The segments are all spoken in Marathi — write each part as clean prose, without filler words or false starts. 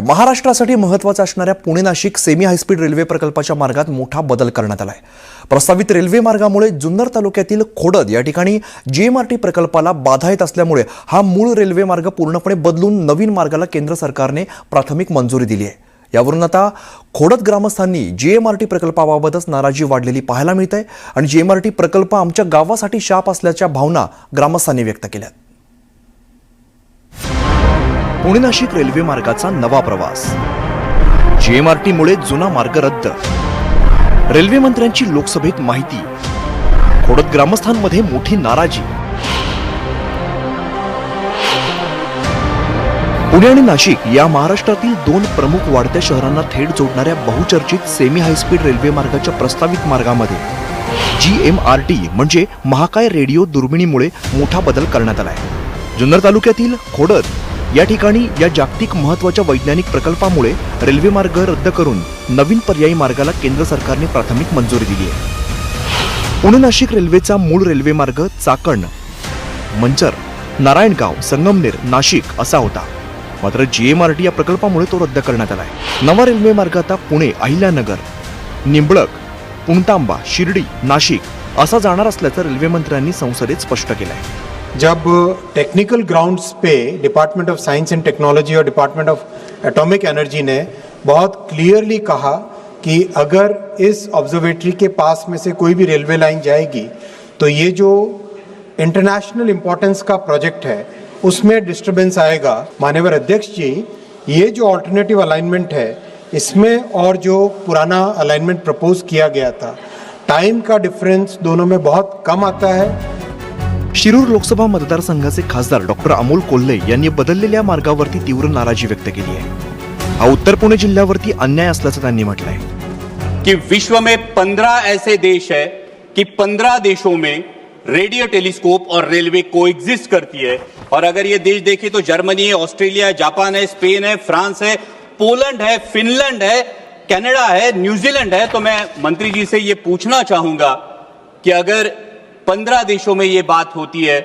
महाराष्ट्रासाठी महत्त्वाचा असणाऱ्या Pune Nashik semi high speed railway प्रकल्पाच्या मार्गात मोठा बदल करण्यात आलाय। प्रस्तावित रेल्वे मार्गामुळे जुन्नर तालुक्यातील खोडद या ठिकाणी जीएमआरटी प्रकल्पाला बाधा येत असल्यामुळे हा मूळ रेल्वे मार्ग पूर्णपणे बदलून नवीन मार्गाला केंद्र सरकारने प्राथमिक मंजुरी दिली आहे। यावरून आता खोडद ग्रामस्थांनी जीएमआरटी प्रकल्पाबाबतच नाराजी वाढलेली पाहायला मिळते आणि जीएमआरटी प्रकल्प आमच्या गावासाठी शाप असल्याच्या भावना ग्रामस्थांनी व्यक्त केल्या। पुणे नाशिक रेल्वे मार्गाचा नवा प्रवास, जीएमआरटीमुळे जुना मार्ग रद्द, रेल्वे मंत्र्यांची लोकसभेत माहिती, खोडद ग्रामस्थांमध्ये मोठी नाराजी। पुणे आणि नाशिक या महाराष्ट्रातील दोन प्रमुख वाढत्या शहरांना थेट जोडणाऱ्या बहुचर्चित सेमी हायस्पीड रेल्वे मार्गाच्या प्रस्तावित मार्गामध्ये जीएमआरटी म्हणजे महाकाय रेडिओ दुर्बिणीमुळे मोठा बदल करण्यात आलाय। जुन्नर तालुक्यातील खोडद या ठिकाणी या जागतिक महत्त्वाच्या वैज्ञानिक प्रकल्पामुळे रेल्वे मार्ग रद्द करून नवीन पर्यायी मार्गाला केंद्र सरकारने प्राथमिक मंजुरी दिली आहे। पुणे नाशिक रेल्वेचा मूळ रेल्वे मार्ग चाकण, मंचर, नारायणगाव, संगमनेर, नाशिक असा होता। मात्र जीएमआरटी या प्रकल्पामुळे तो रद्द करण्यात आलाय। नवा रेल्वे मार्ग आता पुणे, अहिल्यानगर, निंबळक, पुणतांबा, शिर्डी, नाशिक असा जाणार असल्याचं रेल्वे मंत्र्यांनी संसदेत स्पष्ट केलंय। जब technical grounds pay department of science end technology और डिपार्टमेंट ऑफ एटॉमिक एनर्जी ने बहुत क्लियरली कहा कि अगर इस ऑब्जर्वेटरी के पास में से कोई भी रेलवे लाइन जाएगी तो ये जो इंटरनेशनल इम्पोर्टेंस का प्रोजेक्ट है उसमें डिस्टर्बेंस आएगा। माननीय अध्यक्ष जी, ये जो ऑल्टरनेटिव अलाइनमेंट है इसमें और जो पुराना अलाइनमेंट प्रपोज किया गया था, टाइम का डिफरेंस दोनों में बहुत कम आता है। शिरूर लोकसभा मतदारसंघाचे खासदार डॉक्टर अमोल कोल्हे यांनी बदललेल्या मार्गावरती तीव्र नाराजी व्यक्त केली आहे। हा उत्तर पुणे जिल्ह्यावरती अन्याय असल्याचं त्यांनी म्हटलंय कि विश्व में 15 ऐसे देश है कि 15 देशों में रेडियो टेलीस्कोप और रेलवे कोएग्जिस्ट करती है। और अगर ये देश देखें तो जर्मनी है, ऑस्ट्रेलिया है, जापान है, स्पेन है, फ्रांस है, पोलैंड है, फिनलैंड है, कनाडा है, न्यूजीलैंड है। तो मैं मंत्री जी से ये पूछना चाहूंगा कि अगर 15 देशों में ये बात होती है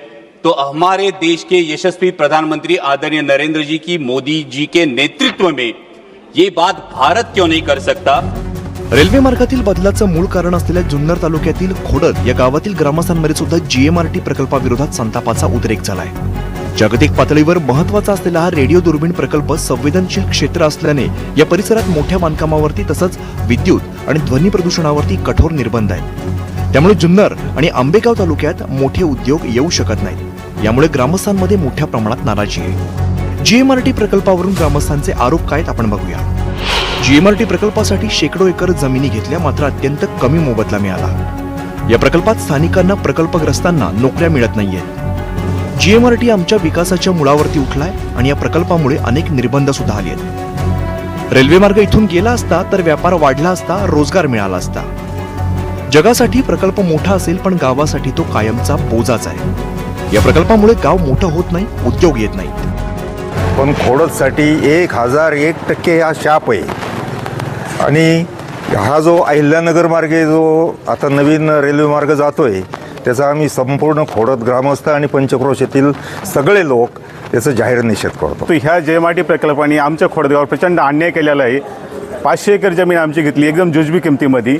तो हमारे देश के यशस्वी प्रधानमंत्री आदरणीय नरेंद्र जी की, मोदी जी के नेतृत्व में ये बात भारत क्यों नहीं कर सकता। रेल्वे मार्गातील बदलाचं मूळ कारण असलेल्या जुन्नर तालुक्यातील खोडद या गावातील ग्रामस्थांमध्ये सुद्धा जीएमआरटी प्रकल्पाविरोधात संतापाचा उद्रेक झालाय। जागतिक पातळीवर महत्त्वाचा असलेला हा रेडिओ दुर्बीण प्रकल्प संवेदनशील क्षेत्र असल्याने या परिसरात मोठ्या बांधकामावरती तसंच विद्युत आणि ध्वनी प्रदूषणावरती कठोर निर्बंध आहेत। त्यामुळे जुन्नर आणि आंबेगाव तालुक्यात मोठे उद्योग येऊ शकत नाहीत। यामुळे ग्रामस्थांमध्ये मोठ्या प्रमाणात नाराजी आहे। जीएमआरटी प्रकल्पावरून ग्रामस्थांचे आरोप काय आपण बघूया। जीएमआरटी प्रकल्पासाठी शेकडो एकर जमिनी घेतल्या, मात्र अत्यंत कमी मोबदला मिळाला। या प्रकल्पात स्थानिकांना, प्रकल्पग्रस्तांना नोकऱ्या मिळत नाहीयेत। जीएमआरटी आमच्या विकासाच्या मुळावरती उठलाय आणि या प्रकल्पामुळे अनेक निर्बंध सुद्धा आले आहेत। रेल्वे मार्ग इथून गेला असता तर व्यापार वाढला असता, रोजगार मिळाला असता। जगासाठी प्रकल्प मोठा असेल पण गावासाठी तो कायमचा बोजाच आहे। या प्रकल्पामुळे गाव मोठं होत नाही, उद्योग येत नाहीत। पण खोडदसाठी 1001% हा शाप आहे। आणि हा जो अहिल्यानगर मार्गे जो आता नवीन रेल्वे मार्ग जातोय त्याचा आम्ही संपूर्ण खोडद ग्रामस्थ आणि पंचक्रोशीतील सगळे लोक त्याचा जाहीर निषेध करतो। तो ह्या जीएमआरटी प्रकल्पाने आमच्या खोडदगावावर प्रचंड अन्याय केलेला आहे। 500 एकर जमीन आमची घेतली एकदम जुजबी किमतीमध्ये।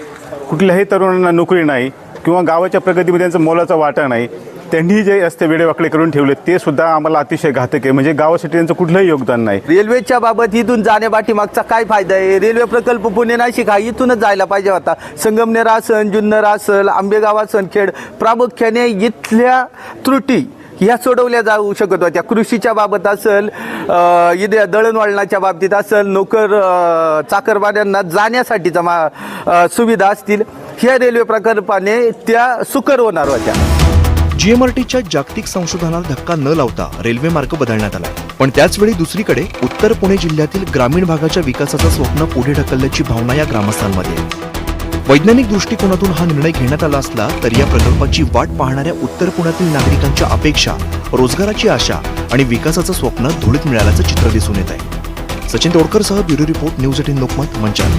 कुठल्याही तरुणांना नोकरी नाही किंवा गावाच्या प्रगतीमध्ये त्यांचा मोलाचा वाटा नाही। त्यांनी जे रस्ते वेडेवाकडे करून ठेवले ते सुद्धा आम्हाला अतिशय घातक आहे। म्हणजे गावासाठी त्यांचं कुठलंही योगदान नाही। रेल्वेच्या बाबत इथून जाण्यापाठीमागचा काय फायदा आहे? रेल्वे प्रकल्प पुणे नाशिक हा इथूनच जायला पाहिजे होता। संगमनेर असन, जुन्नर असल, आंबेगाव असन, खेड, प्रामुख्याने इथल्या त्रुटी ह्या सोडवल्या जाऊ शकत होत्या। कृषीच्या बाबत असेल, इथे दळणवळणाच्या बाबतीत असेल, नोकर चाकरमान्यांना जाण्यासाठीचा सुविधा असतील, ह्या रेल्वे प्रकल्पाने त्या सुकर होणार होत्या। जीएमआरटीच्या जागतिक संशोधनाला धक्का न लावता रेल्वे मार्ग बदलण्यात आला, पण त्याचवेळी दुसरीकडे उत्तर पुणे जिल्ह्यातील ग्रामीण भागाच्या विकासाचं स्वप्न पुढे ढकलल्याची भावना या ग्रामस्थांमध्ये आहे। वैज्ञानिक दृष्टिकोनातून हा निर्णय घेण्यात आला असला तरी या प्रकल्पाची वाट पाहणाऱ्या उत्तर पुण्यातील नागरिकांच्या अपेक्षा, रोजगाराची आशा आणि विकासाचं स्वप्न धुळीत मिळाल्याचं चित्र दिसून येत आहे। सचिन तोडकरसह ब्युरो रिपोर्ट, न्यूज 18 लोकमत, मंचाल।